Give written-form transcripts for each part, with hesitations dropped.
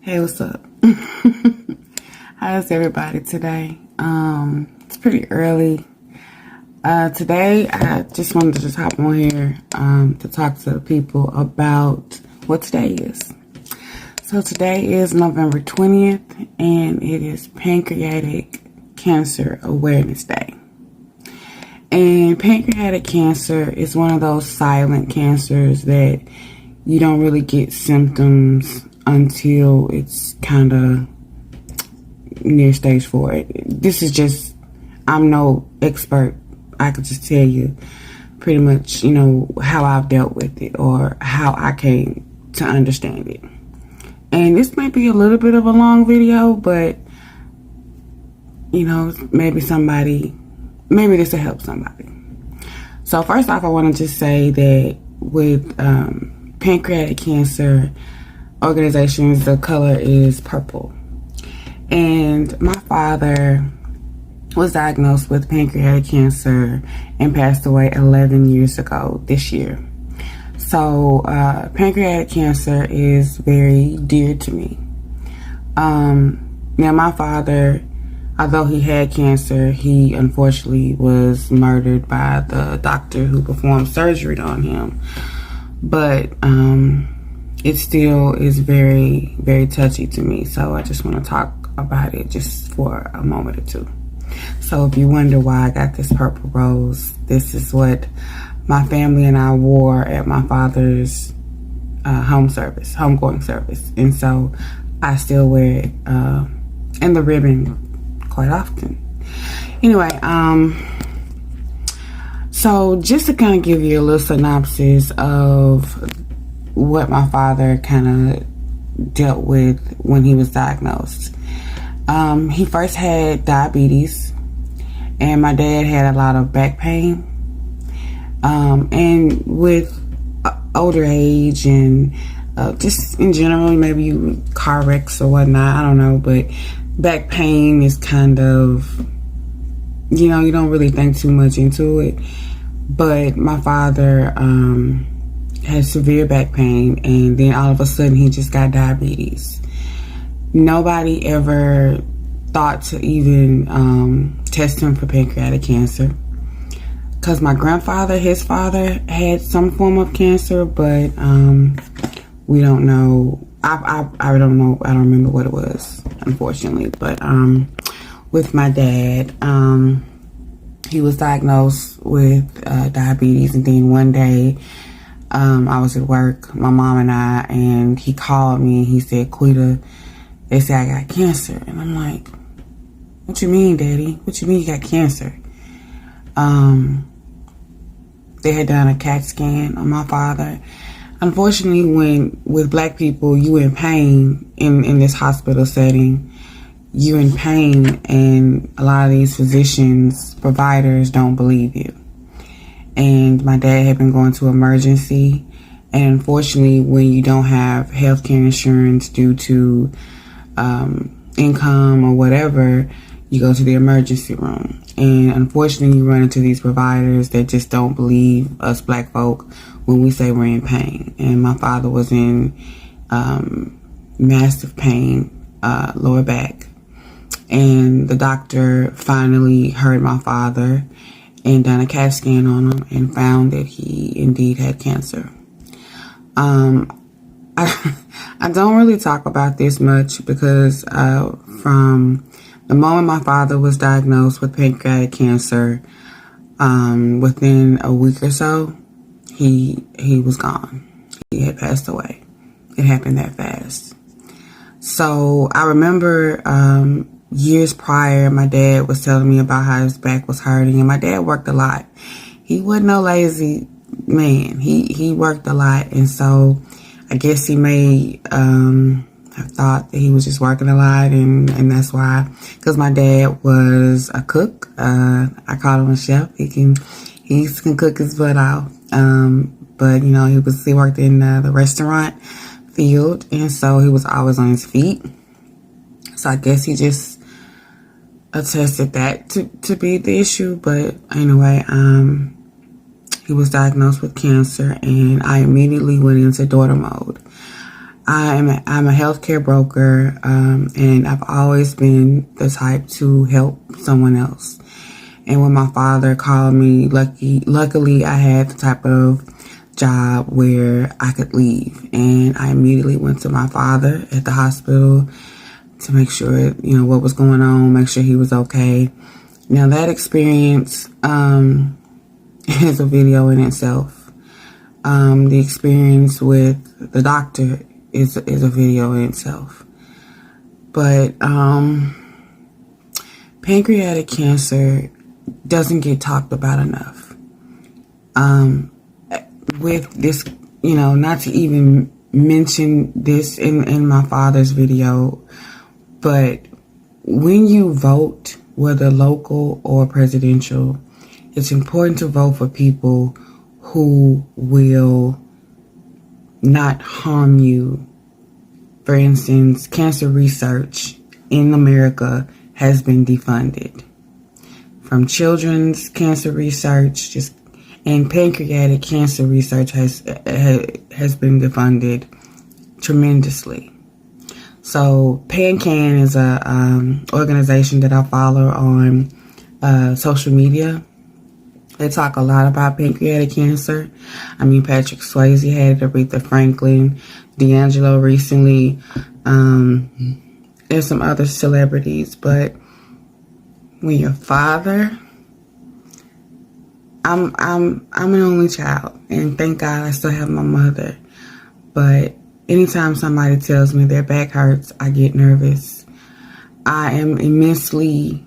Hey, what's up? How's everybody today? It's pretty early. Today I just wanted to just hop on here to talk to people about what today is. So today is November 20th and it is Pancreatic Cancer Awareness Day. And pancreatic cancer is one of those silent cancers that you don't really get symptoms until it's kind of near stage 4. This is just, I'm no expert. I could just tell you pretty much, how I've dealt with it or how I came to understand it. And this might be a little bit of a long video, but, maybe this will help somebody. So first off, I want to just say that with pancreatic cancer organizations, the color is purple. And my father was diagnosed with pancreatic cancer and passed away 11 years ago this year. So pancreatic cancer is very dear to me. Now my father, although he had cancer, he unfortunately was murdered by the doctor who performed surgery on him. But it still is very, very touchy to me. So I just want to talk about it just for a moment or two. So if you wonder why I got this purple rose, this is what my family and I wore at my father's homegoing service. And so I still wear it and the ribbon quite often. Anyway, so just to kind of give you a little synopsis of what my father kind of dealt with when he was diagnosed. He first had diabetes, and my dad had a lot of back pain. And with older age and just in general, maybe car wrecks or whatnot, I don't know, but back pain is kind of, you don't really think too much into it. But my father had severe back pain, and then all of a sudden he just got diabetes. Nobody ever thought to even test him for pancreatic cancer, because my grandfather, his father, had some form of cancer, but we don't know. I don't know. I don't remember what it was, unfortunately. But with my dad, he was diagnosed with diabetes, and then one day I was at work, my mom and I, and he called me and he said, "Quita, they say I got cancer." And I'm like, "What you mean, Daddy? What you mean you got cancer?" They had done a CAT scan on my father. Unfortunately, with black people, you in pain in this hospital setting, you're in pain, and a lot of these physicians, providers don't believe you. And my dad had been going to emergency, and unfortunately, when you don't have healthcare insurance due to income or whatever, you go to the emergency room. And unfortunately, you run into these providers that just don't believe us black folk when we say we're in pain. And my father was in massive pain, lower back. And the doctor finally heard my father and done a CAT scan on him and found that he indeed had cancer. I don't really talk about this much because from the moment my father was diagnosed with pancreatic cancer, within a week or so, he was gone. He had passed away. It happened that fast. So I remember years prior, my dad was telling me about how his back was hurting, and my dad worked a lot. He wasn't no lazy man. He worked a lot, and so I guess he may have thought that he was just working a lot, and that's why. Because my dad was a cook. I call him a chef. He can cook his butt out. But he worked in the restaurant field, and so he was always on his feet. So I guess he just attested that to be the issue. But anyway, he was diagnosed with cancer, and I immediately went into daughter mode. I'm a healthcare broker, and I've always been the type to help someone else. And when my father called me, luckily I had the type of job where I could leave, and I immediately went to my father at the hospital to make sure, what was going on, make sure he was okay. Now that experience is a video in itself. The experience with the doctor is a video in itself. But pancreatic cancer doesn't get talked about enough. With this, not to even mention this in my father's video, but when you vote, whether local or presidential, it's important to vote for people who will not harm you. For instance, cancer research in America has been defunded. From children's cancer research, and pancreatic cancer research has been defunded tremendously. So PanCan is a organization that I follow on social media. They talk a lot about pancreatic cancer. I mean, Patrick Swayze had it, Aretha Franklin, D'Angelo recently. There's some other celebrities, but when your father, I'm an only child, and thank God I still have my mother. But anytime somebody tells me their back hurts, I get nervous. I am immensely,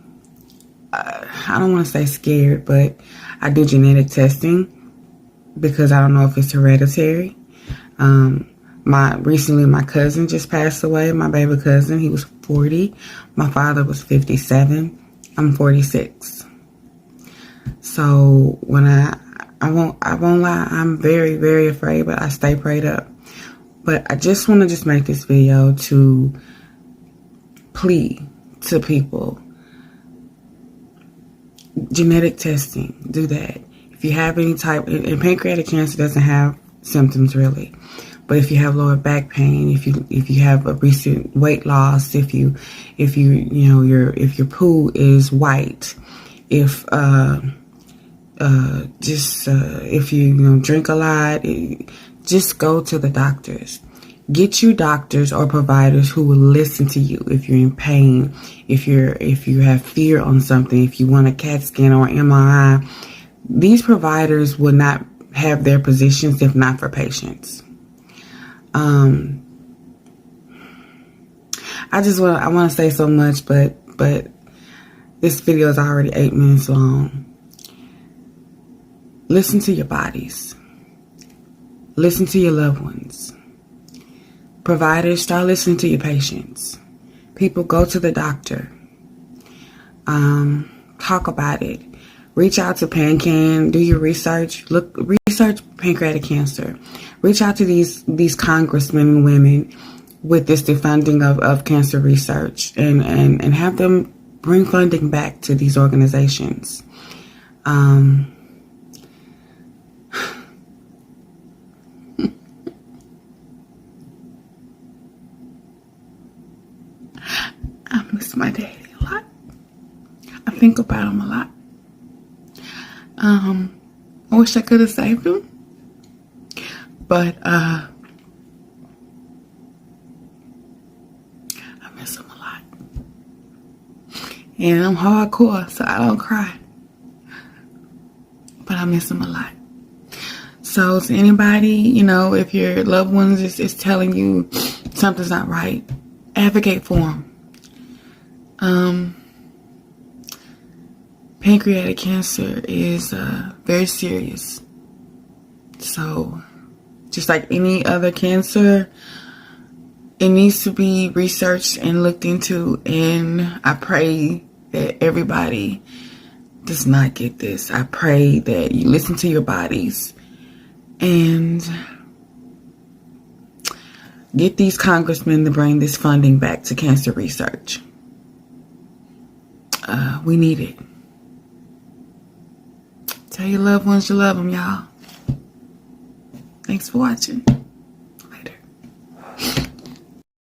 I don't want to say scared, but I do genetic testing because I don't know if it's hereditary. Recently my cousin just passed away, my baby cousin. He was 40. My father was 57. I'm 46. So when I won't lie, I'm very, very afraid, but I stay prayed up. But I just want to make this video to plead to people. Genetic testing, do that. If you have any type, and pancreatic cancer doesn't have symptoms really, but if you have lower back pain, if you have a recent weight loss, if your poo is white, if you drink a lot, just go to the doctors. Get you doctors or providers who will listen to you if you're in pain, if you have fear on something, if you want a CAT scan or MRI. These providers will not have their positions if not for patients. I want to say so much, but this video is already 8 minutes long. Listen to your bodies. Listen to your loved ones. Providers, start listening to your patients. People, go to the doctor. Talk about it. Reach out to PanCan. Do your research. Research pancreatic cancer. Reach out to these congressmen and women with this defunding of cancer research, and have them bring funding back to these organizations. I miss my daddy a lot. I think about him a lot. I wish I could have saved him, but I miss him a lot. And I'm hardcore, so I don't cry, but I miss him a lot. So to anybody, if your loved ones is telling you something's not right, advocate for them. Pancreatic cancer is very serious. So just like any other cancer, it needs to be researched and looked into. And I pray that everybody does not get this. I pray that you listen to your bodies and get these congressmen to bring this funding back to cancer research. We need it. Tell your loved ones you love them, y'all. Thanks for watching.